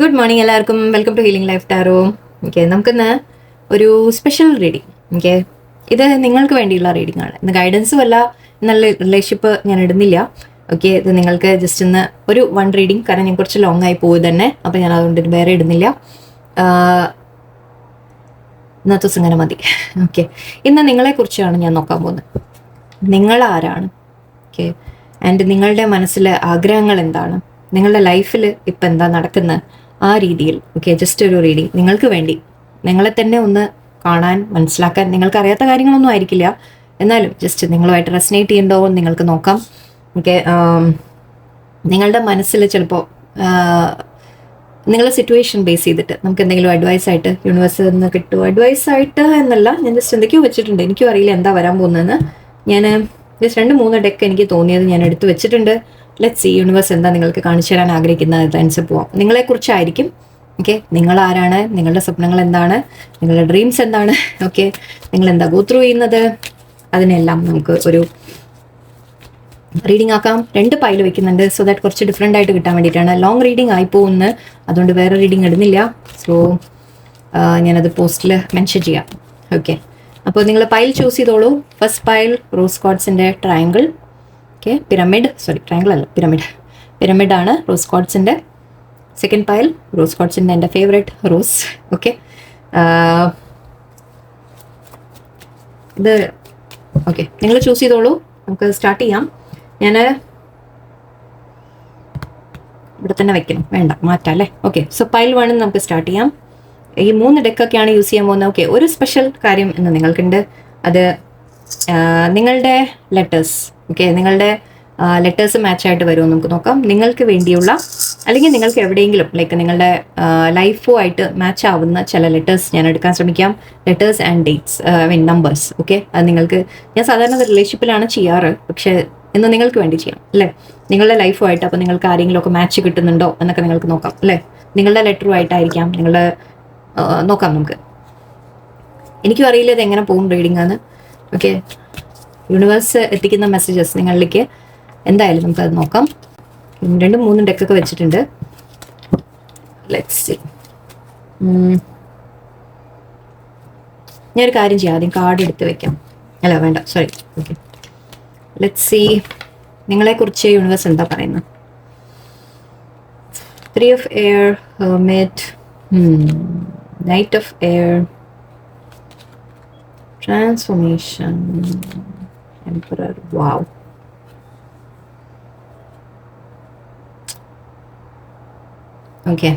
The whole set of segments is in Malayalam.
ഗുഡ് മോർണിംഗ് എല്ലാവർക്കും. Welcome to healing life tarot. Okay, നമുക്കിന്ന് ഒരു സ്പെഷ്യൽ റീഡിങ്. ഓക്കെ, ഇത് നിങ്ങൾക്ക് വേണ്ടിയുള്ള റീഡിംഗ് ആണ്. ഇന്ന് ഗൈഡൻസും അല്ല, നല്ല റിലേഷൻഷിപ്പ് ഞാൻ ഇടുന്നില്ല. ഓക്കെ, ഇത് നിങ്ങൾക്ക് ജസ്റ്റ് ഇന്ന് ഒരു വൺ റീഡിങ്, കാരണം ഞാൻ കുറച്ച് ലോങ് ആയി പോയി തന്നെ, അപ്പോൾ ഞാൻ അതുകൊണ്ട് വേറെ ഇടുന്നില്ല. ഇന്നത്തെ ദിവസം ഇങ്ങനെ മതി. ഓക്കെ, ഇന്ന് നിങ്ങളെക്കുറിച്ചാണ് ഞാൻ നോക്കാൻ പോകുന്നത്. നിങ്ങൾ ആരാണ്? ഓക്കെ, ആൻഡ് നിങ്ങളുടെ മനസ്സിലെ ആഗ്രഹങ്ങൾ എന്താണ്? നിങ്ങളുടെ ലൈഫിൽ ഇപ്പം എന്താ നടക്കുന്നത് ആ രീതിയിൽ. ഓക്കെ, ജസ്റ്റ് ഒരു റീഡിങ് നിങ്ങൾക്ക് വേണ്ടി, നിങ്ങളെ തന്നെ ഒന്ന് കാണാൻ, മനസ്സിലാക്കാൻ. നിങ്ങൾക്ക് അറിയാത്ത കാര്യങ്ങളൊന്നും ആയിരിക്കില്ല, എന്നാലും ജസ്റ്റ് നിങ്ങളുമായിട്ട് റെസനേറ്റ് ചെയ്യണ്ടോ എന്ന് നിങ്ങൾക്ക് നോക്കാം. ഓക്കെ, നിങ്ങളുടെ മനസ്സിൽ ചിലപ്പോൾ നിങ്ങളുടെ സിറ്റുവേഷൻ ബേസ് ചെയ്തിട്ട് നമുക്ക് എന്തെങ്കിലും അഡ്വൈസ് ആയിട്ട് യൂണിവേഴ്സിൽ നിന്ന് കിട്ടുമോ? അഡ്വൈസ് ആയിട്ട് എന്നല്ല, ഞാൻ ജസ്റ്റ് എന്തൊക്കെയോ വെച്ചിട്ടുണ്ട്. എനിക്കും അറിയില്ല എന്താ വരാൻ പോകുന്നതെന്ന്. ഞാൻ ജസ്റ്റ് 2-3 ഡെക്ക് എനിക്ക് തോന്നിയത് ഞാൻ എടുത്ത് വെച്ചിട്ടുണ്ട്. ലെറ്റ്സ് സീ യൂണിവേഴ്സ് എന്താ നിങ്ങൾക്ക് കാണിച്ചു തരാൻ ആഗ്രഹിക്കുന്നത്. അതനുസരിച്ച് പോവാം. നിങ്ങളെക്കുറിച്ചായിരിക്കും. ഓക്കെ, നിങ്ങൾ ആരാണ്, നിങ്ങളുടെ സ്വപ്നങ്ങൾ എന്താണ്, നിങ്ങളുടെ ഡ്രീംസ് എന്താണ്, ഓക്കെ, നിങ്ങൾ എന്താ ഗോ ത്രൂ ചെയ്യുന്നത്, അതിനെല്ലാം നമുക്ക് ഒരു റീഡിംഗ് ആക്കാം. 2 പൈൽ വെക്കുന്നുണ്ട്, സോ ദാറ്റ് കുറച്ച് ഡിഫറെൻ്റ് ആയിട്ട് കിട്ടാൻ വേണ്ടിയിട്ടാണ്. ലോങ് റീഡിംഗ് ആയി പോകുന്നു, അതുകൊണ്ട് വേറെ റീഡിംഗ് ഇടുന്നില്ല. സോ ഞാനത് പോസ്റ്റിൽ മെൻഷൻ ചെയ്യാം. ഓക്കെ, അപ്പോൾ നിങ്ങൾ പൈൽ ചൂസ് ചെയ്തോളൂ. ഫസ്റ്റ് പൈൽ റോസ് ക്വാർട്സിൻ്റെ ട്രയാങ്കിൾ. ഓക്കെ, ട്രയാങ്കിൾ അല്ല, പിരമിഡാണ് റോസ് ക്വാർട്സിൻ്റെ. സെക്കൻഡ് പൈൽ റോസ് ക്വാർട്സിൻ്റെ എൻ്റെ ഫേവറേറ്റ് റോസ്. ഓക്കെ, ഇത് ഓക്കെ, നിങ്ങൾ ചൂസ് ചെയ്തോളൂ. നമുക്ക് സ്റ്റാർട്ട് ചെയ്യാം. ഞാൻ ഇവിടെ തന്നെ വെക്കണം, വേണ്ട മാറ്റാം അല്ലേ. ഓക്കെ, സോ പൈൽ 1 നമുക്ക് സ്റ്റാർട്ട് ചെയ്യാം. ഈ 3 ഡെക്കൊക്കെയാണ് യൂസ് ചെയ്യാൻ പോകുന്നത്. ഓക്കെ, ഒരു സ്പെഷ്യൽ കാര്യം എന്ന് നിങ്ങൾക്കുണ്ട്. അത് നിങ്ങളുടെ ലെറ്റേഴ്സ്. ഓക്കെ, നിങ്ങളുടെ ലെറ്റേഴ്സ് മാച്ചായിട്ട് വരുമോ നമുക്ക് നോക്കാം. നിങ്ങൾക്ക് വേണ്ടിയുള്ള, അല്ലെങ്കിൽ നിങ്ങൾക്ക് എവിടെയെങ്കിലും ലൈക്ക് നിങ്ങളുടെ ലൈഫുമായിട്ട് മാച്ച് ആവുന്ന ചില ലെറ്റേഴ്സ് ഞാൻ എടുക്കാൻ ശ്രമിക്കാം. Letters and dates, numbers. Okay, അത് നിങ്ങൾക്ക്, ഞാൻ സാധാരണ റിലേഷൻഷിപ്പിലാണ് ചെയ്യാറ്, പക്ഷേ ഇന്ന് നിങ്ങൾക്ക് വേണ്ടി ചെയ്യാം അല്ലേ, നിങ്ങളുടെ ലൈഫുമായിട്ട്. അപ്പോൾ നിങ്ങൾക്ക് ആരെങ്കിലുമൊക്കെ മാച്ച് കിട്ടുന്നുണ്ടോ എന്നൊക്കെ നിങ്ങൾക്ക് നോക്കാം അല്ലേ. നിങ്ങളുടെ ലെറ്ററുമായിട്ടായിരിക്കാം നിങ്ങളുടെ നോക്കാം നമുക്ക്. എനിക്കും അറിയില്ല ഇത് എങ്ങനെ പോകും റീഡിംഗ് ആണ്. ഓക്കെ, യൂണിവേഴ്സ് എത്തിക്കുന്ന മെസ്സേജസ് നിങ്ങളിലേക്ക് എന്തായാലും നമുക്കത് നോക്കാം. 2-3 ഡെക്കൊക്കെ വെച്ചിട്ടുണ്ട്. Let's see. ഞാനൊരു കാര്യം ചെയ്യാം, ആദ്യം കാർഡ് എടുത്ത് വെക്കാം. അല്ല വേണ്ട, സോറി. ഓക്കെ, ലെറ്റ്സ് സീ നിങ്ങളെക്കുറിച്ച് യൂണിവേഴ്സ് എന്താ പറയുന്നത്. 3 of air, hermit, knight of air, transformation, emperor. Wow. Okay,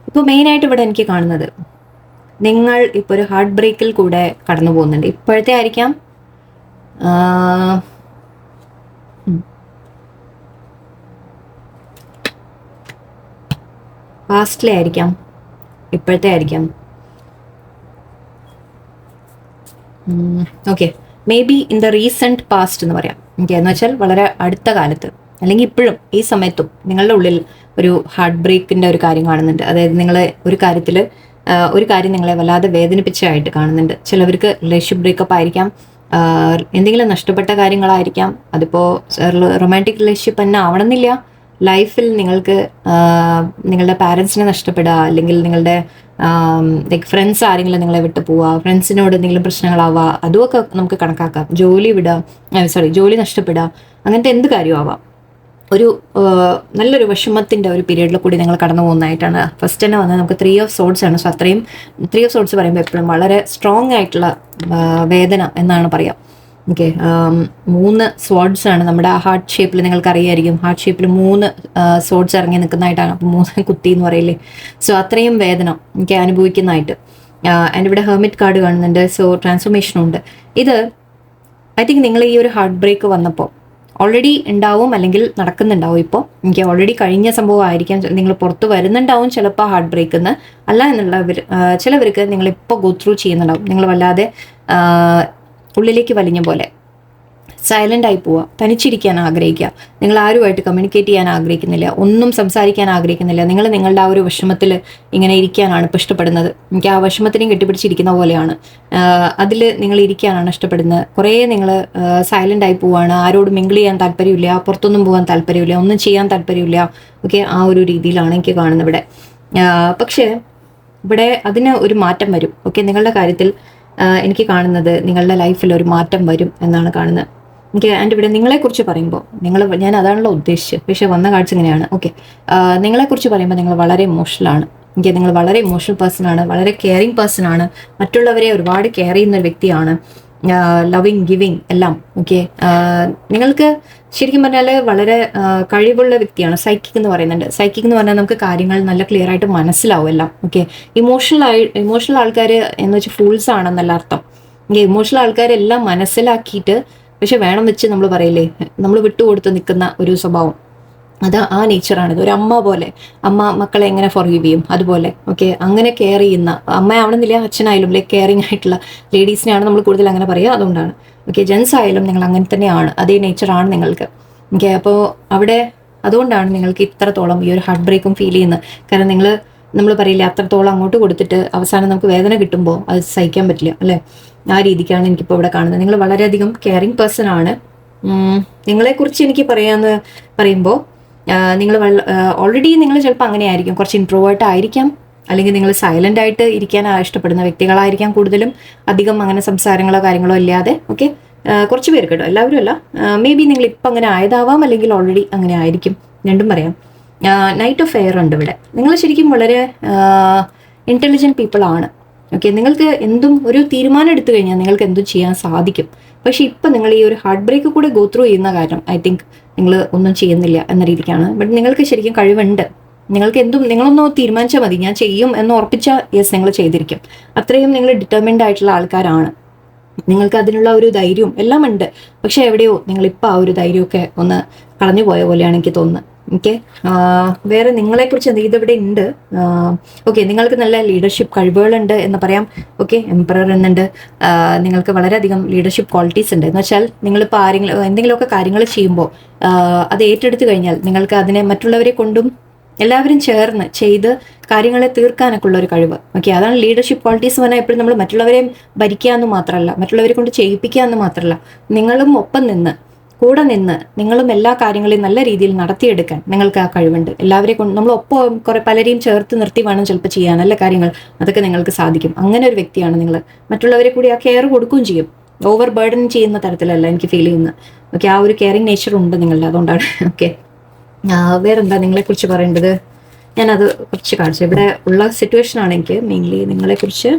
ഇപ്പോൾ മെയിനായിട്ട് ഇവിടെ എനിക്ക് കാണുന്നത്, നിങ്ങൾ ഇപ്പോൾ ഒരു ഹാർട്ട് ബ്രേക്കിൽ കൂടെ കടന്നു പോകുന്നുണ്ട്. ഇപ്പോഴത്തെ ആയിരിക്കാം, പാസ്റ്റിലെ ആയിരിക്കാം, ഇപ്പോഴത്തെ ആയിരിക്കാം. Okay, may be in the recent past എന്ന് പറയാം. ഓക്കെ, എന്ന് വെച്ചാൽ വളരെ അടുത്ത കാലത്ത്, അല്ലെങ്കിൽ ഇപ്പോഴും ഈ സമയത്തും നിങ്ങളുടെ ഉള്ളിൽ ഒരു ഹാർട്ട് ബ്രേക്കിൻ്റെ ഒരു കാര്യം കാണുന്നുണ്ട്. അതായത് നിങ്ങളെ ഒരു കാര്യത്തിൽ ഒരു കാര്യം നിങ്ങളെ വല്ലാതെ വേദനിപ്പിച്ചായിട്ട് കാണുന്നുണ്ട്. ചിലവർക്ക് റിലേഷൻഷിപ്പ് ബ്രേക്കപ്പ് ആയിരിക്കാം, എന്തെങ്കിലും നഷ്ടപ്പെട്ട കാര്യങ്ങളായിരിക്കാം. അതിപ്പോൾ റൊമാൻറ്റിക് റിലേഷൻഷിപ്പ് തന്നെ ആവണമെന്നില്ല. ലൈഫിൽ നിങ്ങൾക്ക് നിങ്ങളുടെ പാരൻസിനെ നഷ്ടപ്പെടുക, അല്ലെങ്കിൽ നിങ്ങളുടെ ലൈക്ക് ഫ്രണ്ട്സ് ആരെങ്കിലും നിങ്ങളെ വിട്ടു പോവുക, ഫ്രണ്ട്സിനോട് എന്തെങ്കിലും പ്രശ്നങ്ങളാവുക, അതുമൊക്കെ നമുക്ക് കണക്കാക്കാം. ജോലി നഷ്ടപ്പെടുക, അങ്ങനത്തെ എന്ത് കാര്യമാവാം. ഒരു നല്ലൊരു വിഷമത്തിൻ്റെ ഒരു പീരീഡിൽ കൂടി നിങ്ങൾ കടന്നു പോകുന്നതായിട്ടാണ് ഫസ്റ്റ് തന്നെ വന്നത്. നമുക്ക് 3 of swords ആണ്. സോ അത്രയും 3 of swords പറയുമ്പോൾ എപ്പോഴും വളരെ സ്ട്രോങ് ആയിട്ടുള്ള വേദന എന്നാണ് പറയാം. ഓക്കെ, 3 swords ആണ് നമ്മുടെ ആ ഹാർട്ട് ഷേപ്പിൽ. നിങ്ങൾക്ക് അറിയായിരിക്കും, ഹാർട്ട് ഷേപ്പിൽ 3 swords ഇറങ്ങി നിൽക്കുന്നതായിട്ടാണ്. അപ്പോൾ 3 കുത്തി എന്ന് പറയില്ലേ. സോ അത്രയും വേദന എനിക്ക് അനുഭവിക്കുന്നതായിട്ട്. ആൻഡ് ഇവിടെ ഹെർമിറ്റ് കാർഡ് കാണുന്നുണ്ട്. സോ ട്രാൻസ്ഫോർമേഷനും ഉണ്ട്. ഇത് ഐ തിങ്ക് നിങ്ങൾ ഈ ഒരു ഹാർട്ട് ബ്രേക്ക് വന്നപ്പോൾ ഓൾറെഡി ഉണ്ടാവും, അല്ലെങ്കിൽ നടക്കുന്നുണ്ടാവും. ഇപ്പോൾ എനിക്ക് ഓൾറെഡി കഴിഞ്ഞ സംഭവം ആയിരിക്കാം. നിങ്ങൾ പുറത്ത് വരുന്നുണ്ടാവും ചിലപ്പോൾ ഹാർട്ട് ബ്രേക്ക് എന്ന്. അല്ല എന്നുള്ളവർ, ചിലവർക്ക് നിങ്ങളിപ്പോൾ ഗോ ത്രൂ ചെയ്യുന്നുണ്ടാവും. നിങ്ങൾ വല്ലാതെ ഉള്ളിലേക്ക് വലിഞ്ഞ പോലെ സൈലൻ്റ് ആയി പോവുക, തനിച്ചിരിക്കാൻ ആഗ്രഹിക്കുക, നിങ്ങൾ ആരുമായിട്ട് കമ്മ്യൂണിക്കേറ്റ് ചെയ്യാൻ ആഗ്രഹിക്കുന്നില്ല, ഒന്നും സംസാരിക്കാൻ ആഗ്രഹിക്കുന്നില്ല, നിങ്ങൾ നിങ്ങളുടെ ആ ഒരു വിഷമത്തിൽ ഇങ്ങനെ ഇരിക്കാനാണ് ഇപ്പോൾ ഇഷ്ടപ്പെടുന്നത്. എനിക്ക് ആ വിഷമത്തിനെയും കെട്ടിപ്പിടിച്ചിരിക്കുന്ന പോലെയാണ്, അതിൽ നിങ്ങൾ ഇരിക്കാനാണ് ഇഷ്ടപ്പെടുന്നത്. കുറേ നിങ്ങൾ സൈലൻ്റ് ആയി പോവുകയാണ്, ആരോട് മിങ്കിൾ ചെയ്യാൻ താല്പര്യമില്ല, പുറത്തൊന്നും പോകാൻ താല്പര്യമില്ല, ഒന്നും ചെയ്യാൻ താല്പര്യമില്ല. ഓക്കെ, ആ ഒരു രീതിയിലാണ് എനിക്ക് കാണുന്നത് ഇവിടെ. പക്ഷേ ഇവിടെ അതിന് ഒരു മാറ്റം വരും. ഓക്കെ, നിങ്ങളുടെ കാര്യത്തിൽ എനിക്ക് കാണുന്നത് നിങ്ങളുടെ ലൈഫിൽ ഒരു മാറ്റം വരും എന്നാണ് കാണുന്നത്. എനിക്ക് ആൻഡ് ഇവിടെ നിങ്ങളെക്കുറിച്ച് പറയുമ്പോൾ ഞാൻ അതാണല്ലോ ഉദ്ദേശിച്ചത്, പക്ഷേ വന്ന കാഴ്ച ഇങ്ങനെയാണ്. ഓക്കെ, നിങ്ങളെക്കുറിച്ച് പറയുമ്പോൾ നിങ്ങൾ വളരെ ഇമോഷണലാണ്. എനിക്ക് നിങ്ങൾ വളരെ ഇമോഷണൽ പേഴ്സൺ ആണ്, വളരെ കെയറിങ് പേഴ്സൺ ആണ്, മറ്റുള്ളവരെ ഒരുപാട് കെയർ ചെയ്യുന്ന ഒരു വ്യക്തിയാണ്, ലവിങ് ഗിവിങ് എല്ലാം. ഓക്കെ, നിങ്ങൾക്ക് ശരിക്കും പറഞ്ഞാൽ വളരെ കഴിവുള്ള വ്യക്തിയാണ്. സൈക്കിക് എന്ന് പറയുന്നുണ്ട്. സൈക്കിക് എന്ന് പറഞ്ഞാൽ നമുക്ക് കാര്യങ്ങൾ നല്ല ക്ലിയർ ആയിട്ട് മനസ്സിലാവും എല്ലാം. ഓക്കെ, ഇമോഷണൽ ആൾക്കാർ എന്ന് വെച്ചാൽ ഫൂൾസ് ആണെന്നല്ല അർത്ഥം. ഇമോഷണൽ ആൾക്കാരെല്ലാം മനസ്സിലാക്കിയിട്ട് പക്ഷെ വേണം വെച്ച് നമ്മൾ പറയില്ലേ, നമ്മൾ വിട്ടുകൊടുത്ത് നിൽക്കുന്ന ഒരു സ്വഭാവം, അത് ആ നേച്ചറാണിത്. ഒരു അമ്മ പോലെ, അമ്മ മക്കളെ എങ്ങനെ ഫോർഗീവ് ചെയ്യും അതുപോലെ. ഓക്കെ, അങ്ങനെ കെയർ ചെയ്യുന്ന അമ്മയാവണമെന്നില്ല, അച്ഛനായാലും ലൈക്ക് കെയറിങ് ആയിട്ടുള്ള ലേഡീസിനെയാണ് നമ്മൾ കൂടുതൽ അങ്ങനെ പറയുക, അതുകൊണ്ടാണ്. ഓക്കെ, ജെൻസ് ആയാലും നിങ്ങൾ അങ്ങനെ തന്നെയാണ്, അതേ നേച്ചറാണ് നിങ്ങൾക്ക്. ഓക്കെ, അപ്പോൾ അവിടെ അതുകൊണ്ടാണ് നിങ്ങൾക്ക് ഇത്രത്തോളം ഈ ഒരു ഹാർട്ട് ബ്രേക്കും ഫീൽ ചെയ്യുന്നത്. കാരണം നമ്മൾ പറയില്ല, അത്രത്തോളം അങ്ങോട്ട് കൊടുത്തിട്ട് അവസാനം നമുക്ക് വേദന കിട്ടുമ്പോൾ അത് സഹിക്കാൻ പറ്റില്ല അല്ലേ. ആ രീതിക്കാണ് എനിക്കിപ്പോൾ ഇവിടെ കാണുന്നത്. നിങ്ങൾ വളരെയധികം കെയറിങ് പേഴ്സൺ ആണ്. നിങ്ങളെക്കുറിച്ച് എനിക്ക് പറയുമ്പോൾ നിങ്ങൾ ഓൾറെഡി നിങ്ങൾ ചിലപ്പോൾ അങ്ങനെ ആയിരിക്കും, കുറച്ച് ഇൻട്രോവേർട്ട് ആയിരിക്കാം, അല്ലെങ്കിൽ നിങ്ങൾ സൈലൻ്റ് ആയിട്ട് ഇരിക്കാൻ ഇഷ്ടപ്പെടുന്ന വ്യക്തികളായിരിക്കാം കൂടുതലും, അധികം അങ്ങനെ സംസാരങ്ങളോ കാര്യങ്ങളോ ഇല്ലാതെ. ഓക്കെ, കുറച്ച് പേര് കേട്ടോ, എല്ലാവരും അല്ല. മേ ബി നിങ്ങൾ ഇപ്പം അങ്ങനെ ആയതാവാം, അല്ലെങ്കിൽ ഓൾറെഡി അങ്ങനെ ആയിരിക്കും, രണ്ടും പറയാം. നൈറ്റ് ഓഫ് എയർ ഉണ്ട് ഇവിടെ. നിങ്ങൾ ശരിക്കും വളരെ ഇൻ്റലിജൻറ്റ് പീപ്പിൾ ആണ്. ഓക്കെ, നിങ്ങൾക്ക് എന്തും ഒരു തീരുമാനം എടുത്തു കഴിഞ്ഞാൽ നിങ്ങൾക്ക് എന്തും ചെയ്യാൻ സാധിക്കും. പക്ഷെ ഇപ്പം നിങ്ങൾ ഈ ഒരു ഹാർട്ട് ബ്രേക്ക് കൂടെ ഗോ ത്രൂ ചെയ്യുന്ന കാരണം ഐ തിങ്ക് നിങ്ങൾ ഒന്നും ചെയ്യുന്നില്ല എന്ന രീതിക്കാണ്. ബട്ട് നിങ്ങൾക്ക് ശരിക്കും കഴിവുണ്ട്. നിങ്ങൾക്ക് നിങ്ങളൊന്ന് തീരുമാനിച്ചാൽ മതി, ഞാൻ ചെയ്യും എന്ന് ഉറപ്പിച്ചാൽ യെസ് നിങ്ങൾ ചെയ്തിരിക്കും. അത്രയും നിങ്ങൾ ഡിറ്റർമിൻഡ് ആയിട്ടുള്ള ആൾക്കാരാണ്. നിങ്ങൾക്ക് അതിനുള്ള ഒരു ധൈര്യവും എല്ലാം ഉണ്ട്. പക്ഷെ എവിടെയോ നിങ്ങളിപ്പോൾ ആ ഒരു ധൈര്യമൊക്കെ ഒന്ന് കളഞ്ഞു പോയ പോലെയാണ് എനിക്ക് തോന്നുന്നത്. ഓക്കെ, വേറെ നിങ്ങളെക്കുറിച്ച് ഇതിവിടെ ഉണ്ട്. ഓക്കെ, നിങ്ങൾക്ക് നല്ല ലീഡർഷിപ്പ് കഴിവുകളുണ്ട് എന്ന് പറയാം. ഓക്കെ, എംപറർ എന്നുണ്ട്. നിങ്ങൾക്ക് വളരെയധികം ലീഡർഷിപ്പ് ക്വാളിറ്റീസ് ഉണ്ട്. എന്ന് വെച്ചാൽ നിങ്ങളിപ്പോൾ എന്തെങ്കിലുമൊക്കെ കാര്യങ്ങൾ ചെയ്യുമ്പോൾ അത് ഏറ്റെടുത്തു കഴിഞ്ഞാൽ നിങ്ങൾക്ക് അതിനെ മറ്റുള്ളവരെ കൊണ്ടും എല്ലാവരും ചേർന്ന് ചെയ്ത് കാര്യങ്ങളെ തീർക്കാനൊക്കെ ഉള്ള ഒരു കഴിവ്. ഓക്കെ, അതാണ് ലീഡർഷിപ്പ് ക്വാളിറ്റീസ് പറഞ്ഞാൽ. എപ്പോഴും നമ്മൾ മറ്റുള്ളവരെ ഭരിക്കുക എന്ന് മാത്രമല്ല, മറ്റുള്ളവരെ കൊണ്ട് ചെയ്യിപ്പിക്കുക എന്ന് മാത്രമല്ല, നിങ്ങളും ഒപ്പം നിന്ന് കൂടെ നിന്ന് നിങ്ങളും എല്ലാ കാര്യങ്ങളെയും നല്ല രീതിയിൽ നടത്തിയെടുക്കാൻ നിങ്ങൾക്ക് ആ കഴിവുണ്ട്. എല്ലാവരെയും കൊണ്ട് നമ്മളൊപ്പം പലരെയും ചേർത്ത് നിർത്തി വേണം ചിലപ്പോൾ ചെയ്യാൻ നല്ല കാര്യങ്ങൾ, അതൊക്കെ നിങ്ങൾക്ക് സാധിക്കും. അങ്ങനെ ഒരു വ്യക്തിയാണ് നിങ്ങൾ. മറ്റുള്ളവരെ കൂടി ആ കെയർ കൊടുക്കുകയും ചെയ്യും, ഓവർ ബേർഡൻ ചെയ്യുന്ന തരത്തിലല്ല എനിക്ക് ഫീൽ ചെയ്യുന്നത്. ഓക്കെ, ആ ഒരു കെയറിങ് നേച്ചർ ഉണ്ട് നിങ്ങളുടെ, അതുകൊണ്ടാണ്. ഓക്കെ, വേറെന്താ നിങ്ങളെക്കുറിച്ച് പറയേണ്ടത്? ഞാനത് കുറച്ച് കാണിച്ചു. ഇവിടെ ഉള്ള സിറ്റുവേഷനാണ് എനിക്ക് മെയിൻലി നിങ്ങളെക്കുറിച്ച്.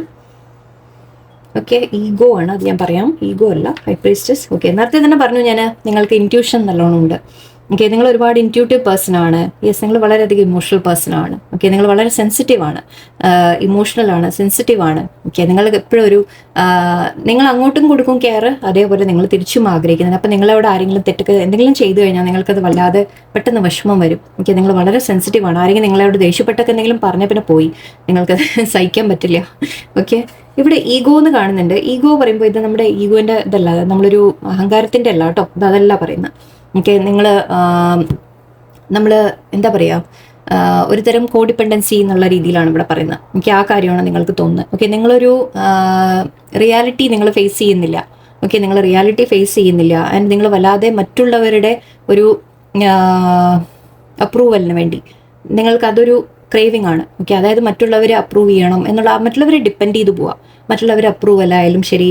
ഓക്കെ, ഈഗോ ആണ്, അത് ഞാൻ പറയാം. ഈഗോ അല്ല, ഹൈ പ്രീസ്റ്റസ്. ഓക്കെ, നേരത്തെ തന്നെ പറഞ്ഞു ഞാൻ, നിങ്ങൾക്ക് ഇൻറ്റ്യൂഷൻ നല്ലോണം ഉണ്ട്. ഓക്കെ, നിങ്ങൾ ഒരുപാട് ഇൻറ്റ്യൂട്ടീവ് പേഴ്സൺ ആണ്. യെസ്, നിങ്ങൾ വളരെയധികം ഇമോഷണൽ പേഴ്സൺ ആണ്. ഓക്കെ, നിങ്ങൾ വളരെ സെൻസിറ്റീവ് ആണ്, ഇമോഷണൽ ആണ്, സെൻസിറ്റീവ് ആണ്. ഓക്കെ, നിങ്ങൾ എപ്പോഴും നിങ്ങൾ അങ്ങോട്ടും കൊടുക്കും കെയർ, അതേപോലെ നിങ്ങൾ തിരിച്ചും ആഗ്രഹിക്കുന്നത്. അപ്പം നിങ്ങളവിടെ ആരെങ്കിലും എന്തെങ്കിലും ചെയ്തു കഴിഞ്ഞാൽ നിങ്ങൾക്കത് വല്ലാതെ പെട്ടെന്ന് വിഷമം വരും. ഓക്കെ, നിങ്ങൾ വളരെ സെൻസിറ്റീവ് ആണ്. ആരെങ്കിലും നിങ്ങളവിടെ ദേഷ്യപ്പെട്ടൊക്കെ എന്തെങ്കിലും പറഞ്ഞ പിന്നെ പോയി, നിങ്ങൾക്കത് സഹിക്കാൻ പറ്റില്ല. ഓക്കെ, ഇവിടെ ഈഗോ എന്ന് കാണുന്നുണ്ട്. ഈഗോ പറയുമ്പോൾ ഇത് നമ്മുടെ ഈഗോൻ്റെ ഇതല്ല, നമ്മളൊരു അഹങ്കാരത്തിൻ്റെ അല്ല കേട്ടോ, അതല്ല പറയുന്നത്. ഓക്കെ, നമ്മൾ എന്താ പറയുക, ഒരു തരം കോഡിപ്പെൻഡൻസി എന്നുള്ള രീതിയിലാണ് ഇവിടെ പറയുന്നത്. എനിക്ക് ആ കാര്യമാണ് നിങ്ങൾക്ക് തോന്നുന്നത്. ഓക്കെ, നിങ്ങളൊരു റിയാലിറ്റി നിങ്ങൾ ഫേസ് ചെയ്യുന്നില്ല. ഓക്കെ, നിങ്ങൾ റിയാലിറ്റി ഫേസ് ചെയ്യുന്നില്ല. ആൻഡ് നിങ്ങൾ വല്ലാതെ മറ്റുള്ളവരുടെ ഒരു അപ്രൂവലിന് വേണ്ടി നിങ്ങൾക്കതൊരു ക്രേവിംഗ് ആണ്. ഓക്കെ, അതായത് മറ്റുള്ളവരെ അപ്രൂവ് ചെയ്യണം എന്നുള്ള, മറ്റുള്ളവരെ ഡിപ്പെൻഡ് ചെയ്ത് പോവുക. മറ്റുള്ളവരെ അപ്രൂവലായാലും ശരി,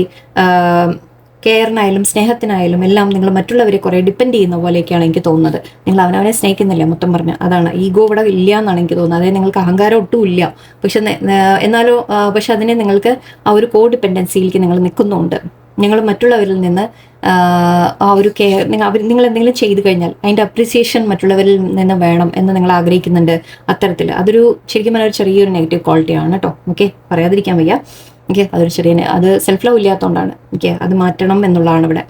കെയറിനായാലും സ്നേഹത്തിനായാലും എല്ലാം നിങ്ങൾ മറ്റുള്ളവരെ കുറേ ഡിപ്പെൻഡ് ചെയ്യുന്ന പോലെയൊക്കെയാണ് എനിക്ക് തോന്നുന്നത്. നിങ്ങൾ അവനവനെ സ്നേഹിക്കുന്നില്ല മൊത്തം പറഞ്ഞാൽ. അതാണ് ഈഗോ ഇവിടെ ഇല്ല എന്നാണ് എനിക്ക് തോന്നുന്നത്. അതായത് നിങ്ങൾക്ക് അഹങ്കാരം ഒട്ടും ഇല്ല, പക്ഷെ അതിനെ നിങ്ങൾക്ക് ആ ഒരു കോ ഡിപ്പെൻഡൻസിയിലേക്ക് നിങ്ങൾ നിൽക്കുന്നുണ്ട്. നിങ്ങൾ മറ്റുള്ളവരിൽ നിന്ന് ആ ഒരു കെയർ നിങ്ങൾ എന്തെങ്കിലും ചെയ്തു കഴിഞ്ഞാൽ അതിൻ്റെ അപ്രിസിയേഷൻ മറ്റുള്ളവരിൽ നിന്ന് വേണം എന്ന് നിങ്ങൾ ആഗ്രഹിക്കുന്നുണ്ട്. അത്തരത്തിൽ അതൊരു ശരിക്കും പറഞ്ഞാൽ ചെറിയൊരു നെഗറ്റീവ് ക്വാളിറ്റിയാണ് കേട്ടോ. ഓക്കെ, പറയാതിരിക്കാൻ വയ്യ. ഓക്കെ, അതൊരു അത് സെൽഫ് ലവ് ഇല്ലാത്തതുകൊണ്ടാണ്. ഓക്കെ, അത് മാറ്റണം എന്നുള്ളതാണ് ഇവിടെ.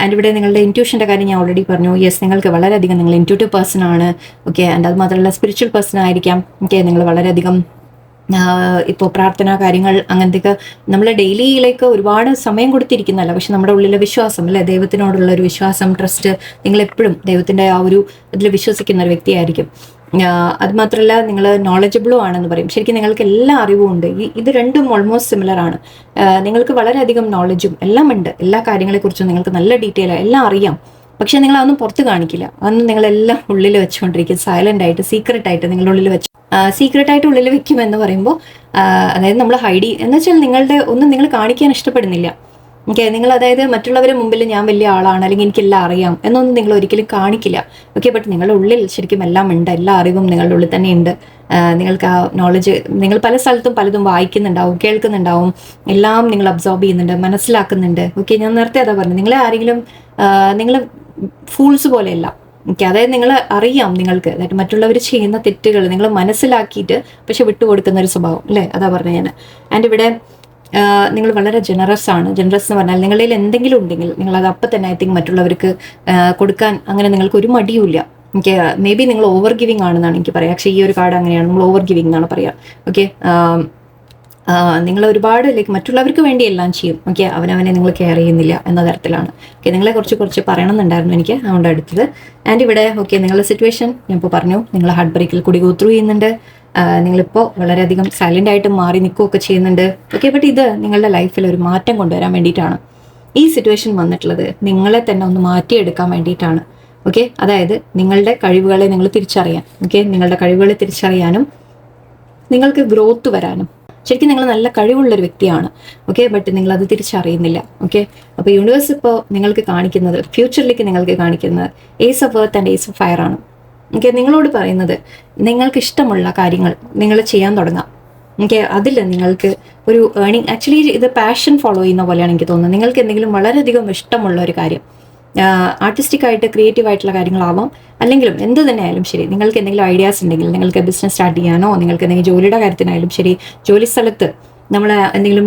ആൻഡ് ഇവിടെ നിങ്ങളുടെ ഇൻറ്റ്യൂഷൻ്റെ കാര്യം ഞാൻ ഓൾറെഡി പറഞ്ഞു. യെസ്, നിങ്ങൾക്ക് വളരെയധികം നിങ്ങൾ ഇൻറ്റ്യൂട്ടീവ് പേഴ്സൺ ആണ്. ഓക്കെ, ആൻഡ് അത് മാത്രമല്ല സ്പിരിച്വൽ പേഴ്സൺ ആയിരിക്കാം. ഓക്കെ, നിങ്ങൾ വളരെയധികം ഇപ്പോൾ പ്രാർത്ഥനാ കാര്യങ്ങൾ അങ്ങനത്തെയൊക്കെ നമ്മൾ ഡെയിലിയിലേക്ക് ഒരുപാട് സമയം കൊടുത്തിരിക്കുന്നല്ല, പക്ഷെ നമ്മുടെ ഉള്ളിലെ വിശ്വാസം അല്ലെ, ദൈവത്തിനോടുള്ള ഒരു വിശ്വാസം, ട്രസ്റ്റ്, നിങ്ങളെപ്പോഴും ദൈവത്തിൻ്റെ ആ ഒരു ഇതിൽ വിശ്വസിക്കുന്ന ഒരു വ്യക്തിയായിരിക്കും. അത് മാത്രമല്ല നിങ്ങൾ നോളജബിളും ആണെന്ന് പറയും. ശരിക്കും നിങ്ങൾക്ക് എല്ലാ അറിവും ഉണ്ട്. ഇത് രണ്ടും ഓൾമോസ്റ്റ് സിമിലർ ആണ്. നിങ്ങൾക്ക് വളരെയധികം നോളജും എല്ലാം ഉണ്ട്. എല്ലാ കാര്യങ്ങളെക്കുറിച്ചും നിങ്ങൾക്ക് നല്ല ഡീറ്റെയിൽ എല്ലാം അറിയാം. പക്ഷെ നിങ്ങൾ അതൊന്നും പുറത്ത് കാണിക്കില്ല. അതൊന്നും നിങ്ങളെല്ലാം ഉള്ളിൽ വെച്ചുകൊണ്ടിരിക്കും, സൈലന്റ് ആയിട്ട്, സീക്രട്ട് ആയിട്ട് നിങ്ങളുടെ ഉള്ളിൽ വെച്ച്, സീക്രട്ട് ആയിട്ട് ഉള്ളിൽ വെക്കും എന്ന് പറയുമ്പോൾ അതായത് നമ്മൾ ഹൈഡ് എന്ന് വെച്ചാൽ നിങ്ങളുടെ ഒന്നും നിങ്ങൾ കാണിക്കാൻ ഇഷ്ടപ്പെടുന്നില്ല. ഓക്കെ, നിങ്ങൾ അതായത് മറ്റുള്ളവരുടെ മുമ്പിൽ ഞാൻ വലിയ ആളാണ് അല്ലെങ്കിൽ എനിക്കെല്ലാം അറിയാം എന്നൊന്നും നിങ്ങൾ ഒരിക്കലും കാണിക്കില്ല. ഓക്കെ, ബട്ട് നിങ്ങളുടെ ഉള്ളിൽ ശരിക്കും എല്ലാം ഉണ്ട്, എല്ലാ അറിവും നിങ്ങളുടെ ഉള്ളിൽ തന്നെ ഉണ്ട്. നിങ്ങൾക്ക് ആ നോളജ് നിങ്ങൾ പല സ്ഥലത്തും പലതും വായിക്കുന്നുണ്ടാവും, കേൾക്കുന്നുണ്ടാവും, എല്ലാം നിങ്ങൾ അബ്സോർബ് ചെയ്യുന്നുണ്ട്, മനസ്സിലാക്കുന്നുണ്ട്. ഓക്കെ, ഞാൻ നേരത്തെ അതാ പറഞ്ഞു, നിങ്ങളെ ആരെങ്കിലും നിങ്ങൾ ഫൂൾസ് പോലെയല്ല. ഓക്കെ, അതായത് നിങ്ങൾ അറിയാം, നിങ്ങൾക്ക് അതായത് മറ്റുള്ളവർ ചെയ്യുന്ന തെറ്റുകൾ നിങ്ങൾ മനസ്സിലാക്കിയിട്ട് പക്ഷെ വിട്ടുകൊടുക്കുന്ന ഒരു സ്വഭാവം അല്ലേ, അതാ പറഞ്ഞു ഞാൻ. ആൻഡ് ഇവിടെ നിങ്ങൾ വളരെ ജനറസ് ആണ്. ജനറസ് എന്ന് പറഞ്ഞാൽ നിങ്ങളിൽ എന്തെങ്കിലും ഉണ്ടെങ്കിൽ നിങ്ങൾ അത് അപ്പം തന്നെ ഐ തിങ്ക് മറ്റുള്ളവർക്ക് കൊടുക്കാൻ അങ്ങനെ നിങ്ങൾക്ക് ഒരു മടിയുമില്ല. എനിക്ക് മേ ബി നിങ്ങൾ ഓവർ ഗിവിങ് ആണെന്നാണ് എനിക്ക് പറയാം. പക്ഷേ ഈ ഒരു കാർഡ് അങ്ങനെയാണ്, നമ്മൾ ഓവർ ഗിവിങ് എന്നാണ് പറയാം. ഓക്കെ, നിങ്ങൾ ഒരുപാട് ലൈക്ക് മറ്റുള്ളവർക്ക് വേണ്ടി എല്ലാം ചെയ്യും. ഓക്കെ, അവനവനെ നിങ്ങൾ കെയർ ചെയ്യുന്നില്ല എന്ന തരത്തിലാണ്. ഓക്കെ, നിങ്ങളെ കുറച്ച് പറയണമെന്നുണ്ടായിരുന്നു എനിക്ക്, അതുകൊണ്ട് അടുത്തത്. ആൻഡ് ഇവിടെ ഓക്കെ, നിങ്ങളുടെ സിറ്റുവേഷൻ ഞാൻ ഇപ്പോൾ പറഞ്ഞു, നിങ്ങൾ ഹാർട്ട് ബ്രേക്കിൽ കൂടി ഗോ ത്രൂ ചെയ്യുന്നുണ്ട്. നിങ്ങളിപ്പോൾ വളരെയധികം സൈലൻ്റ് ആയിട്ട് മാറി നിൽക്കുകയൊക്കെ ചെയ്യുന്നുണ്ട്. ഓക്കെ, ബട്ട് ഇത് നിങ്ങളുടെ ലൈഫിൽ ഒരു മാറ്റം കൊണ്ടുവരാൻ വേണ്ടിയിട്ടാണ് ഈ സിറ്റുവേഷൻ വന്നിട്ടുള്ളത്. നിങ്ങളെ തന്നെ ഒന്ന് മാറ്റിയെടുക്കാൻ വേണ്ടിയിട്ടാണ്. ഓക്കെ, അതായത് നിങ്ങളുടെ കഴിവുകളെ നിങ്ങൾ തിരിച്ചറിയാൻ, ഓക്കെ, നിങ്ങളുടെ കഴിവുകളെ തിരിച്ചറിയാനും നിങ്ങൾക്ക് ഗ്രോത്ത് വരാനും. ശരിക്കും നിങ്ങൾ നല്ല കഴിവുള്ളൊരു വ്യക്തിയാണ്. ഓക്കെ, ബട്ട് നിങ്ങളത് തിരിച്ചറിയുന്നില്ല. ഓക്കെ, അപ്പോൾ യൂണിവേഴ്സ് ഇപ്പോൾ നിങ്ങൾക്ക് കാണിക്കുന്നത്, ഫ്യൂച്ചറിലേക്ക് നിങ്ങൾക്ക് കാണിക്കുന്നത് ace of earth and ace of fire ആണ്. ഓക്കെ, നിങ്ങളോട് പറയുന്നത് നിങ്ങൾക്ക് ഇഷ്ടമുള്ള കാര്യങ്ങൾ നിങ്ങൾ ചെയ്യാൻ തുടങ്ങാം. ഓക്കെ, അതിൽ നിങ്ങൾക്ക് ഒരു ഏണിങ്, ആക്ച്വലി ഇത് പാഷൻ ഫോളോ ചെയ്യുന്ന പോലെയാണ് എനിക്ക് തോന്നുന്നത്. നിങ്ങൾക്ക് എന്തെങ്കിലും വളരെയധികം ഇഷ്ടമുള്ള ഒരു കാര്യം, ആർട്ടിസ്റ്റിക് ആയിട്ട് ക്രിയേറ്റീവ് ആയിട്ടുള്ള കാര്യങ്ങളാവാം, അല്ലെങ്കിലും എന്ത് തന്നെ ആയാലും ശരി, നിങ്ങൾക്ക് എന്തെങ്കിലും ഐഡിയാസ് ഉണ്ടെങ്കിൽ, നിങ്ങൾക്ക് ബിസിനസ് സ്റ്റാർട്ട് ചെയ്യാനോ, നിങ്ങൾക്ക് എന്തെങ്കിലും ജോലിയുടെ കാര്യത്തിനായാലും ശരി, ജോലി സ്ഥലത്ത് നമ്മൾ എന്തെങ്കിലും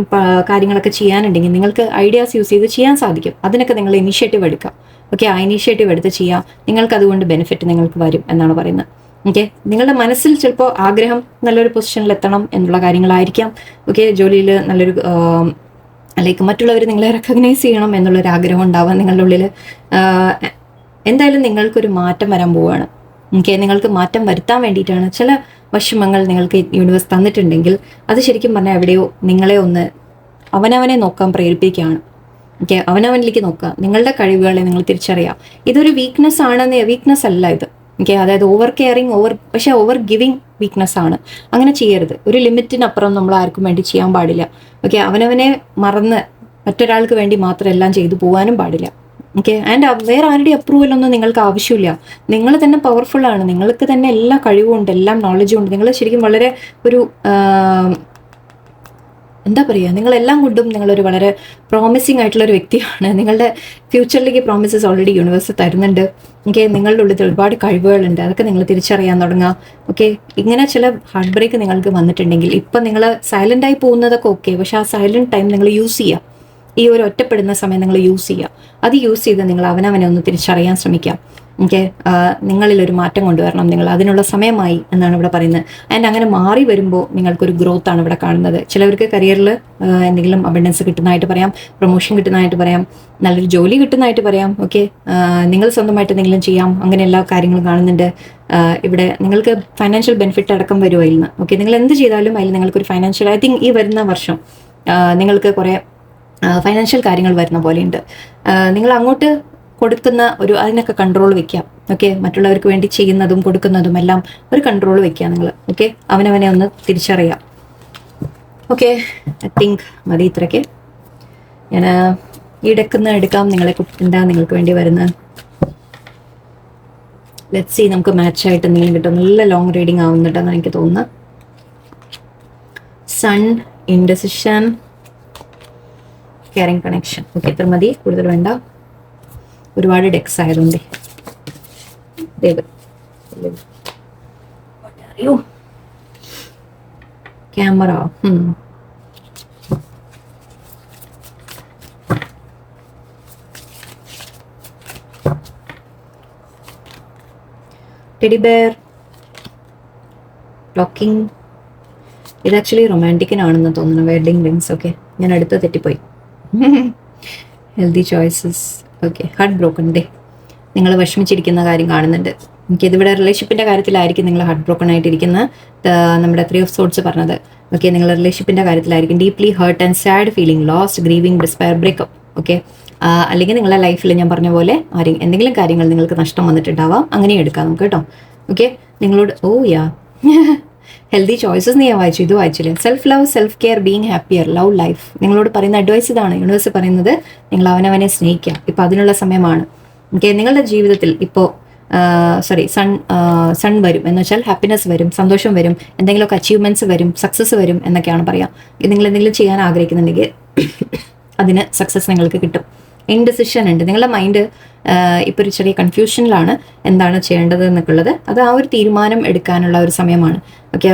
കാര്യങ്ങളൊക്കെ ചെയ്യാനുണ്ടെങ്കിൽ നിങ്ങൾക്ക് ഐഡിയാസ് യൂസ് ചെയ്ത് ചെയ്യാൻ സാധിക്കും. അതിനൊക്കെ നിങ്ങൾ ഇനിഷ്യേറ്റീവ് എടുക്കാം. ഓക്കെ, ആ ഇനീഷ്യേറ്റീവ് എടുത്ത് ചെയ്യാം, നിങ്ങൾക്ക് അതുകൊണ്ട് ബെനിഫിറ്റ് നിങ്ങൾക്ക് വരും എന്നാണ് പറയുന്നത്. ഓക്കെ, നിങ്ങളുടെ മനസ്സിൽ ചിലപ്പോൾ ആഗ്രഹം നല്ലൊരു പൊസിഷനിൽ എത്തണം എന്നുള്ള കാര്യങ്ങളായിരിക്കാം. ഓക്കെ, ജോലിയിൽ നല്ലൊരു ലൈക്ക് മറ്റുള്ളവർ നിങ്ങളെ റെക്കഗ്നൈസ് ചെയ്യണം എന്നുള്ളൊരു ആഗ്രഹം ഉണ്ടാവാം നിങ്ങളുടെ ഉള്ളിൽ. എന്തായാലും നിങ്ങൾക്കൊരു മാറ്റം വരാൻ പോവുകയാണ്. ഓക്കെ, നിങ്ങൾക്ക് മാറ്റം വരുത്താൻ വേണ്ടിയിട്ടാണ് ചില വിഷമങ്ങൾ നിങ്ങൾക്ക് യൂണിവേഴ്സ് തന്നിട്ടുണ്ടെങ്കിൽ അത് ശരിക്കും പറഞ്ഞാൽ എവിടെയോ നിങ്ങളെ ഒന്ന് അവനവനെ നോക്കാൻ പ്രേരിപ്പിക്കുകയാണ്. ഓക്കെ, അവനവനിലേക്ക് നോക്കുക, നിങ്ങളുടെ കഴിവുകളെ നിങ്ങൾ തിരിച്ചറിയാം. ഇതൊരു വീക്ക്നെസ് ആണെന്ന്, വീക്ക്നെസ് അല്ല ഇത്. ഓക്കെ, അതായത് ഓവർ കെയറിങ്, പക്ഷേ ഓവർ ഗിവിങ് വീക്ക്നെസ് ആണ്. അങ്ങനെ ചെയ്യരുത്. ഒരു ലിമിറ്റിനപ്പുറം നമ്മൾ ആർക്കും വേണ്ടി ചെയ്യാൻ പാടില്ല. ഓക്കെ, അവനവനെ മറന്ന് മറ്റൊരാൾക്ക് വേണ്ടി മാത്രം എല്ലാം ചെയ്തു പോകാനും പാടില്ല. ഓക്കെ, ആൻഡ് വേറെ ആരുടെ അപ്രൂവലൊന്നും നിങ്ങൾക്ക് ആവശ്യമില്ല. നിങ്ങൾ തന്നെ പവർഫുൾ ആണ്, നിങ്ങൾക്ക് തന്നെ എല്ലാ കഴിവും ഉണ്ട്, എല്ലാം നോളജും ഉണ്ട്. നിങ്ങൾ ശരിക്കും വളരെ ഒരു എന്താ പറയുക, നിങ്ങളെല്ലാം കൊണ്ടും നിങ്ങളൊരു വളരെ പ്രോമിസിങ് ആയിട്ടുള്ളൊരു വ്യക്തിയാണ്. നിങ്ങളുടെ ഫ്യൂച്ചറിലേക്ക് പ്രോമിസസ് ഓൾറെഡി യൂണിവേഴ്സ് തരുന്നുണ്ട്. ഓക്കെ, നിങ്ങളുടെ ഉള്ളിൽ ഒരുപാട് കഴിവുകളുണ്ട്, അതൊക്കെ നിങ്ങൾ തിരിച്ചറിയാൻ തുടങ്ങുക. ഓക്കെ, ഇങ്ങനെ ചില ഹാർട്ട് ബ്രേക്ക് നിങ്ങൾക്ക് വന്നിട്ടുണ്ടെങ്കിൽ ഇപ്പം നിങ്ങൾ സൈലൻ്റായി പോകുന്നതൊക്കെ ഓക്കെ, പക്ഷേ ആ സൈലൻറ്റ് ടൈം നിങ്ങൾ യൂസ് ചെയ്യുക. ഈ ഒരു ഒറ്റപ്പെടുന്ന സമയം നിങ്ങൾ യൂസ് ചെയ്യുക. അത് യൂസ് ചെയ്ത് നിങ്ങൾ അവനവനെ ഒന്ന് തിരിച്ചറിയാൻ ശ്രമിക്കാം. ഓക്കെ, നിങ്ങളിലൊരു മാറ്റം കൊണ്ടുവരണം, നിങ്ങൾ അതിനുള്ള സമയമായി എന്നാണ് ഇവിടെ പറയുന്നത്. ആൻഡ് അങ്ങനെ മാറി വരുമ്പോൾ നിങ്ങൾക്കൊരു ഗ്രോത്ത് ആണ് ഇവിടെ കാണുന്നത്. ചിലവർക്ക് കരിയറിൽ എന്തെങ്കിലും അബണ്ടൻസ് കിട്ടുന്നതായിട്ട് പറയാം, പ്രൊമോഷൻ കിട്ടുന്നതായിട്ട് പറയാം, നല്ലൊരു ജോലി കിട്ടുന്നതായിട്ട് പറയാം. ഓക്കെ, നിങ്ങൾ സ്വന്തമായിട്ട് എന്തെങ്കിലും ചെയ്യാം, അങ്ങനെ എല്ലാ കാര്യങ്ങളും കാണുന്നുണ്ട്. ഇവിടെ നിങ്ങൾക്ക് ഫൈനാൻഷ്യൽ ബെനിഫിറ്റ് അടക്കം വരുമോ അതിൽ നിന്ന്. ഓക്കെ, നിങ്ങൾ എന്ത് ചെയ്താലും അതിൽ നിങ്ങൾക്കൊരു ഫൈനാൻഷ്യൽ, ഐ തിങ്ക് ഈ വരുന്ന വർഷം നിങ്ങൾക്ക് കുറേ ഫൈനാൻഷ്യൽ കാര്യങ്ങൾ വരുന്ന പോലെയുണ്ട്. നിങ്ങൾ അങ്ങോട്ട് കൊടുക്കുന്ന ഒരു അതിനൊക്കെ കൺട്രോൾ വെക്കാം. ഓക്കെ, മറ്റുള്ളവർക്ക് വേണ്ടി ചെയ്യുന്നതും കൊടുക്കുന്നതും എല്ലാം ഒരു കൺട്രോൾ വെക്കുക നിങ്ങൾ. ഓക്കെ, അവനവനെ ഒന്ന് തിരിച്ചറിയാം. ഓക്കെ, ഐ തിങ്ക് മതി ഇത്രയ്ക്ക്. ഞാൻ ഈ ഡെക്കുന്ന എടുക്കാം. നിങ്ങളെ എന്താ നിങ്ങൾക്ക് വേണ്ടി വരുന്നത്, ലെറ്റ്സ് സീ. നമുക്ക് മാച്ചായിട്ട് എന്തെങ്കിലും കിട്ടും. നല്ല ലോങ് റീഡിങ് ആവുന്നുണ്ടെന്ന് എനിക്ക് തോന്നുന്നു. Sun, indecision, caring connection. Okay, ഇത്ര മതി, കൂടുതൽ വേണ്ട. ഒരുപാട് ഡെക്സ് ആയതുകൊണ്ട് അറിയോ ക്യാമറ. ടെഡി ബെയർ, ടോക്കിംഗ്, ഇത് ആക്ച്വലി റൊമാൻറ്റിക്കിനാണെന്ന് തോന്നുന്നു, വെഡിങ് റിങ്സ്. ഓക്കെ, ഞാൻ അടുത്ത് തെറ്റിപ്പോയി. Healthy choices. Okay, heart broken day. നിങ്ങൾ വിഷമിച്ചിരിക്കുന്ന കാര്യം കാണുന്നുണ്ട്. എനിക്കിതിവിടെ റിലേഷൻഷിപ്പിൻ്റെ കാര്യത്തിലായിരിക്കും നിങ്ങൾ ഹാർട്ട് ബ്രോക്കൺ ആയിട്ടിരിക്കുന്ന നമ്മുടെ 3 ഓഫ് സോർട്സ് പറഞ്ഞത്. ഓക്കെ, നിങ്ങൾ റിലേഷൻഷിപ്പിൻ്റെ കാര്യത്തിലായിരിക്കും deeply hurt and sad feeling, lost, grieving, despair, breakup. Okay, അല്ലെങ്കിൽ നിങ്ങളുടെ ലൈഫിൽ ഞാൻ പറഞ്ഞ പോലെ എന്തെങ്കിലും കാര്യങ്ങൾ നിങ്ങൾക്ക് നഷ്ടം വന്നിട്ടുണ്ടാവാം, അങ്ങനെ എടുക്കാം നമുക്ക് കേട്ടോ. ഓക്കെ, നിങ്ങളോട് യാ ഹെൽത്തി ചോയ്സസ് ഞാൻ വായിച്ചു, ഇത് വായിച്ചില്ലേ? Self love, self care, being happier, love life. നിങ്ങളോട് പറയുന്ന അഡ്വൈസ് ഇതാണ്. യൂണിവേഴ്സ് പറയുന്നത് നിങ്ങൾ അവനവനെ സ്നേഹിക്കുക. ഇപ്പം അതിനുള്ള സമയമാണ്. ഓക്കെ, നിങ്ങളുടെ ജീവിതത്തിൽ ഇപ്പോൾ സൺ വരും എന്ന് വെച്ചാൽ ഹാപ്പിനെസ് വരും, സന്തോഷം വരും, എന്തെങ്കിലുമൊക്കെ അച്ചീവ്മെന്റ്സ് വരും, സക്സസ് വരും എന്നൊക്കെയാണ് പറയാം. നിങ്ങൾ എന്തെങ്കിലും ചെയ്യാൻ ആഗ്രഹിക്കുന്നുണ്ടെങ്കിൽ അതിന് സക്സസ് നിങ്ങൾക്ക് കിട്ടും. ഇൻഡിസിഷൻ ഉണ്ട്, നിങ്ങളുടെ മൈൻഡ് ഇപ്പോൾ ഒരു ചെറിയ കൺഫ്യൂഷനിലാണ് എന്താണ് ചെയ്യേണ്ടത് എന്നൊക്കെയുള്ളത്. അത് ആ ഒരു തീരുമാനം എടുക്കാനുള്ള ഒരു സമയമാണ്. ഓക്കെ,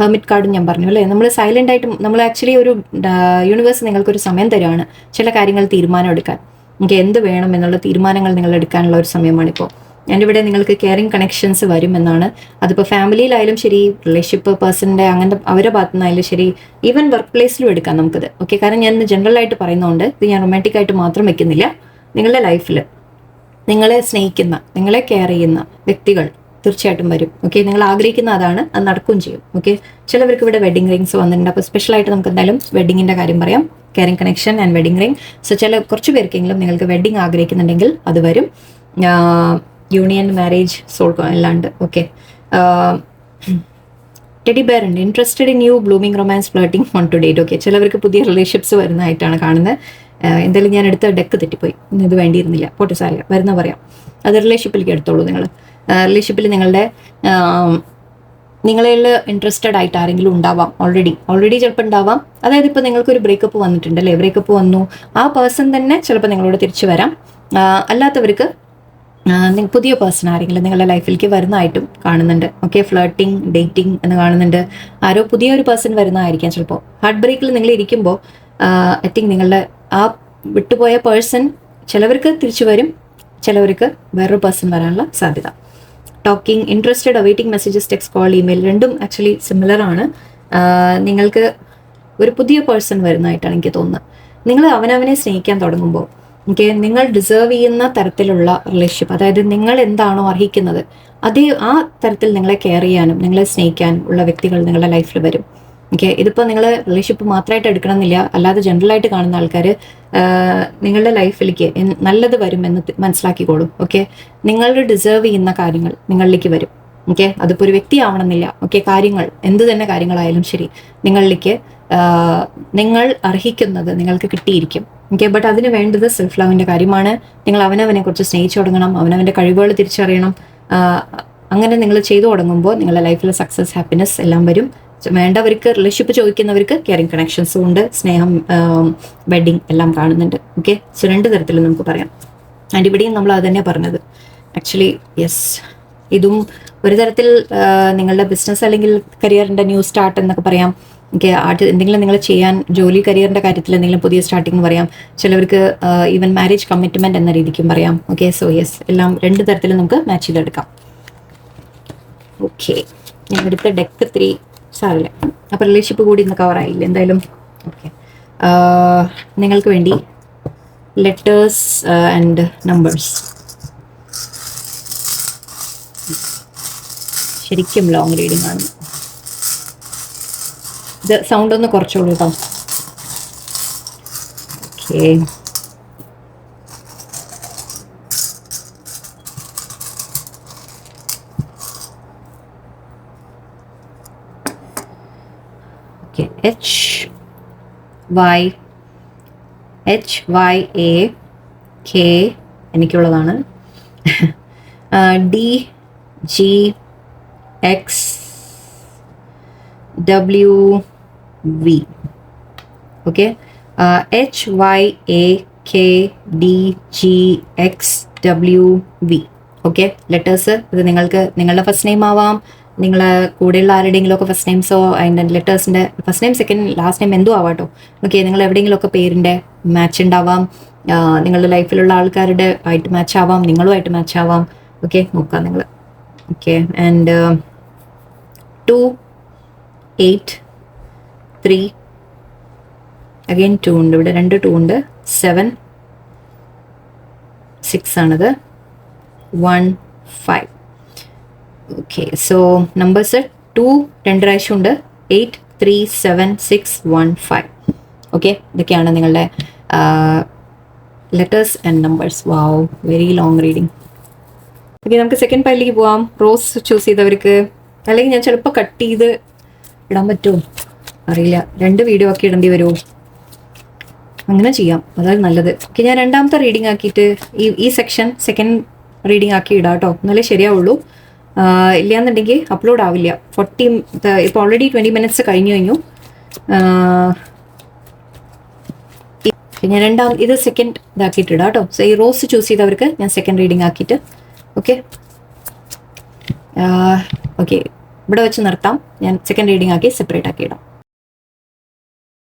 ഹെർമിറ്റ് കാർഡും ഞാൻ പറഞ്ഞു അല്ലേ, നമ്മൾ സൈലൻ്റ് ആയിട്ട് നമ്മൾ ആക്ച്വലി ഒരു യൂണിവേഴ്സ് നിങ്ങൾക്കൊരു സമയം തരുവാണ് ചില കാര്യങ്ങൾ തീരുമാനം എടുക്കാൻ. നിങ്ങൾക്ക് എന്ത് വേണം എന്നുള്ള തീരുമാനങ്ങൾ നിങ്ങൾ എടുക്കാനുള്ള ഒരു സമയമാണിപ്പോൾ. എൻ്റെ ഇവിടെ നിങ്ങൾക്ക് കെയറിങ് കണക്ഷൻസ് വരും എന്നാണ്. അതിപ്പോൾ ഫാമിലിയിലായാലും ശരി, റിലേഷൻഷിപ്പ് പേഴ്സണിൻ്റെ അങ്ങനത്തെ അവരുടെ ഭാഗത്തു നിന്നായാലും ശരി, ഈവൻ വർക്ക് പ്ലേസിലും എടുക്കാം നമുക്കിത്. ഓക്കെ, കാരണം ഞാൻ ജനറൽ ആയിട്ട് പറയുന്നതുകൊണ്ട് ഇത് ഞാൻ റൊമാൻറ്റിക് ആയിട്ട് മാത്രം വെക്കുന്നില്ല. നിങ്ങളുടെ ലൈഫിൽ നിങ്ങളെ സ്നേഹിക്കുന്ന, നിങ്ങളെ കെയർ ചെയ്യുന്ന വ്യക്തികൾ തീർച്ചയായിട്ടും വരും. ഓക്കെ, നിങ്ങൾ ആഗ്രഹിക്കുന്ന അതാണ്, അത് നടക്കുകയും ചെയ്യും. ഓക്കെ, ചിലവർക്ക് ഇവിടെ വെഡിങ് റിങ്സ് വന്നിട്ടുണ്ട്. അപ്പോൾ സ്പെഷ്യലായിട്ട് നമുക്ക് എന്തായാലും വെഡിങ്ങിൻ്റെ കാര്യം പറയാം, caring connection and wedding ring. So കുറച്ച് പേർക്കെങ്കിലും നിങ്ങൾക്ക് വെഡിങ് ആഗ്രഹിക്കുന്നുണ്ടെങ്കിൽ അത് വരും. യൂണിയൻ, മാരേജ്, സോൾ അല്ലാണ്ട്. ഓക്കെ, ടെഡി ബെയർ ഉണ്ട്. Interested in you, blooming, romance, flirting, on to date. Okay, ചിലവർക്ക് പുതിയ റിലേഷൻഷിപ്സ് വരുന്നതായിട്ടാണ് കാണുന്നത്. എന്തായാലും ഞാൻ എടുത്ത ഡെക്ക് തെറ്റിപ്പോയി, ഇത് വേണ്ടിയിരുന്നില്ല, പോട്ടെ സാരില്ല, വരുന്ന പറയാം. അത് റിലേഷൻഷിപ്പിലേക്ക് എടുത്തോളൂ നിങ്ങൾ. റിലേഷൻഷിപ്പിൽ നിങ്ങളിൽ ഇൻട്രസ്റ്റഡ് ആയിട്ട് ആരെങ്കിലും ഉണ്ടാവാം, ഓൾറെഡി ചിലപ്പോൾ ഉണ്ടാവാം. അതായത് ഇപ്പോൾ നിങ്ങൾക്കൊരു ബ്രേക്കപ്പ് വന്നിട്ടുണ്ടല്ലേ, ബ്രേക്കപ്പ് വന്നു, ആ പേഴ്സൺ തന്നെ ചിലപ്പോൾ നിങ്ങളോട് തിരിച്ചു വരാം. അല്ലാത്തവർക്ക് പുതിയ പേഴ്സൺ ആരെങ്കിലും നിങ്ങളുടെ ലൈഫിലേക്ക് വരുന്നതായിട്ടും കാണുന്നുണ്ട്. ഓക്കെ, ഫ്ലേർട്ടിങ്, ഡേറ്റിംഗ് എന്ന് കാണുന്നുണ്ട്. ആരോ പുതിയൊരു പേഴ്സൺ വരുന്നതായിരിക്കാം ചിലപ്പോൾ. ഹാർട്ട് ബ്രേക്കിൽ നിങ്ങൾ ഇരിക്കുമ്പോൾ ഐ തിങ്ക് നിങ്ങളുടെ ആ വിട്ടുപോയ പേഴ്സൺ ചിലവർക്ക് തിരിച്ചു വരും, ചിലവർക്ക് വേറൊരു പേഴ്സൺ വരാനുള്ള സാധ്യത. Talking, interested, awaiting messages, text, call, email രണ്ടും ആക്ച്വലി സിമിലർ ആണ്. നിങ്ങൾക്ക് ഒരു പുതിയ പേഴ്സൺ വരുന്നതായിട്ടാണ് എനിക്ക് തോന്നുന്നത്. നിങ്ങൾ അവനവനെ സ്നേഹിക്കാൻ തുടങ്ങുമ്പോൾ നിങ്ങൾ ഡിസേർവ് ചെയ്യുന്ന തരത്തിലുള്ള റിലേഷൻഷിപ്പ്, അതായത് നിങ്ങൾ എന്താണോ അർഹിക്കുന്നത് ആ തരത്തിൽ നിങ്ങളെ കെയർ ചെയ്യാനും നിങ്ങളെ സ്നേഹിക്കാനും ഉള്ള വ്യക്തികൾ നിങ്ങളുടെ ലൈഫിൽ വരും. ഓക്കെ, ഇതിപ്പോൾ നിങ്ങൾ റിലേഷൻഷിപ്പ് മാത്രമായിട്ട് എടുക്കണമെന്നില്ല, അല്ലാതെ ജനറലായിട്ട് കാണുന്ന ആൾക്കാർ നിങ്ങളുടെ ലൈഫിലേക്ക് നല്ലത് വരുമെന്ന് മനസ്സിലാക്കിക്കോളും. ഓക്കെ, നിങ്ങൾ ഡിസേർവ് ചെയ്യുന്ന കാര്യങ്ങൾ നിങ്ങളിലേക്ക് വരും. ഓക്കെ, അതിപ്പോൾ ഒരു വ്യക്തി ആവണമെന്നില്ല. ഓക്കെ, കാര്യങ്ങൾ എന്ത് തന്നെ കാര്യങ്ങളായാലും ശരി, നിങ്ങളിലേക്ക് നിങ്ങൾ അർഹിക്കുന്നത് നിങ്ങൾക്ക് കിട്ടിയിരിക്കും. ഓക്കെ, ബട്ട് അതിന് വേണ്ടത് സെൽഫ് ലവിൻ്റെ കാര്യമാണ്. നിങ്ങൾ അവനവനെ കുറിച്ച് സ്നേഹിച്ചു തുടങ്ങണം, അവനവൻ്റെ കഴിവുകൾ തിരിച്ചറിയണം. അങ്ങനെ നിങ്ങൾ ചെയ്തു തുടങ്ങുമ്പോൾ നിങ്ങളുടെ ലൈഫിൽ സക്സസ്, ഹാപ്പിനെസ് എല്ലാം വരും. വേണ്ടവർക്ക്, റിലേഷൻഷിപ്പ് ചോദിക്കുന്നവർക്ക് കെയറിങ് കണക്ഷൻസും ഉണ്ട്, സ്നേഹം, വെഡിങ് എല്ലാം കാണുന്നുണ്ട്. ഓക്കെ, സോ 2 തരത്തിൽ നമുക്ക് പറയാം. ആൻഡ് ഇവിടെയും നമ്മൾ അത് തന്നെയാണ് പറഞ്ഞത് ആക്ച്വലി. യെസ്, ഇതും ഒരു തരത്തിൽ നിങ്ങളുടെ ബിസിനസ് അല്ലെങ്കിൽ കരിയറിൻ്റെ ന്യൂ സ്റ്റാർട്ട് എന്നൊക്കെ പറയാം. ഓക്കെ, എന്തെങ്കിലും നിങ്ങൾ ചെയ്യാൻ ജോലി, കരിയറിൻ്റെ കാര്യത്തിൽ എന്തെങ്കിലും പുതിയ സ്റ്റാർട്ടിങ് പറയാം. ചിലവർക്ക് ഈവൻ മാരേജ് കമ്മിറ്റ്മെൻറ്റ് എന്ന രീതിക്കും പറയാം. ഓക്കെ, സോ യെസ്, എല്ലാം 2 തരത്തിൽ നമുക്ക് മാച്ച് ചെയ്തെടുക്കാം. ഓക്കെ, ഞാൻ എടുത്ത ഡെക്ക് 3 സാറില്ല. അപ്പോൾ റിലേഷൻഷിപ്പ് കൂടി ഇന്ന് കവറായില്ല എന്തായാലും. ഓക്കെ, നിങ്ങൾക്ക് വേണ്ടി ലെറ്റേഴ്സ് ആൻഡ് നമ്പേഴ്സ്. ശരിക്കും ലോങ് റീഡിംഗ് ആണ്. ഇത് സൗണ്ട് ഒന്ന് കുറച്ചോളൂ കേട്ടോ. Okay, HYAK എനിക്കുള്ളതാണ്. DGXWV. Okay, HYAKDGXWV. Okay, letters ഇത് നിങ്ങൾക്ക് നിങ്ങളുടെ ഫസ്റ്റ് നെയിം ആവാം, നിങ്ങളെ കൂടെയുള്ള ആരുടെയെങ്കിലുമൊക്കെ ഫസ്റ്റ് നെയിംസോ അതിൻ്റെ ലെറ്റേഴ്സിൻ്റെ first name, second, last name എന്തോ ആവാട്ടോ. ഓക്കെ, നിങ്ങൾ എവിടെയെങ്കിലുമൊക്കെ പേരിൻ്റെ മാച്ച് ഉണ്ടാവാം, നിങ്ങളുടെ ലൈഫിലുള്ള ആൾക്കാരുടെ ആയിട്ട് മാച്ച് ആവാം, നിങ്ങളുമായിട്ട് മാച്ച് ആവാം. ഓക്കെ, നോക്കാം നിങ്ങൾ. ഓക്കെ, ആൻഡ് 2, 8, 3, അഗെയിൻ 2 ഉണ്ട്, ഇവിടെ 2 2 ഉണ്ട്, 7 6 ആണത്, 1 5. ഓക്കെ, സോ നമ്പേഴ്സ് 2 2 പ്രാവശ്യം ഉണ്ട്, 8 3 7 6 1 5. ഓക്കെ, ഇതൊക്കെയാണ് നിങ്ങളുടെ letters and numbers. Wow, very long reading. Okay, നമുക്ക് സെക്കൻഡ് പൈലിലേക്ക് പോവാം. റോസ് ചൂസ് ചെയ്തവർക്ക്, അല്ലെങ്കിൽ ഞാൻ ചിലപ്പോൾ കട്ട് ചെയ്ത് ഇടാൻ പറ്റുമോ അറിയില്ല, 2 വീഡിയോ ആക്കി ഇടേണ്ടി വരുമോ, അങ്ങനെ ചെയ്യാം, അതായത് നല്ലത്. ഓക്കെ, ഞാൻ രണ്ടാമത്തെ റീഡിങ് ആക്കിയിട്ട് ഈ സെക്ഷൻ സെക്കൻഡ് റീഡിങ് ആക്കി ഇടാം കേട്ടോ, എന്നാലേ ശരിയാവുള്ളൂ. ഇല്ലയെന്നുണ്ടെങ്കിൽ അപ്ലോഡ് ആവില്ല. 40 ഇപ്പോൾ ഓൾറെഡി 20 minutes കഴിഞ്ഞു. ഞാൻ ഇത് സെക്കൻഡ് ഇതാക്കിയിട്ട് ഇടാം കേട്ടോ. സോ ഈ റോസ് ചൂസ് ചെയ്തവർക്ക് ഞാൻ സെക്കൻഡ് റീഡിങ് ആക്കിയിട്ട്, ഓക്കെ ഓക്കെ, ഇവിടെ വെച്ച് നിർത്താം. ഞാൻ സെക്കൻഡ് റീഡിങ് ആക്കി സെപ്പറേറ്റ് ആക്കി ഇടാം.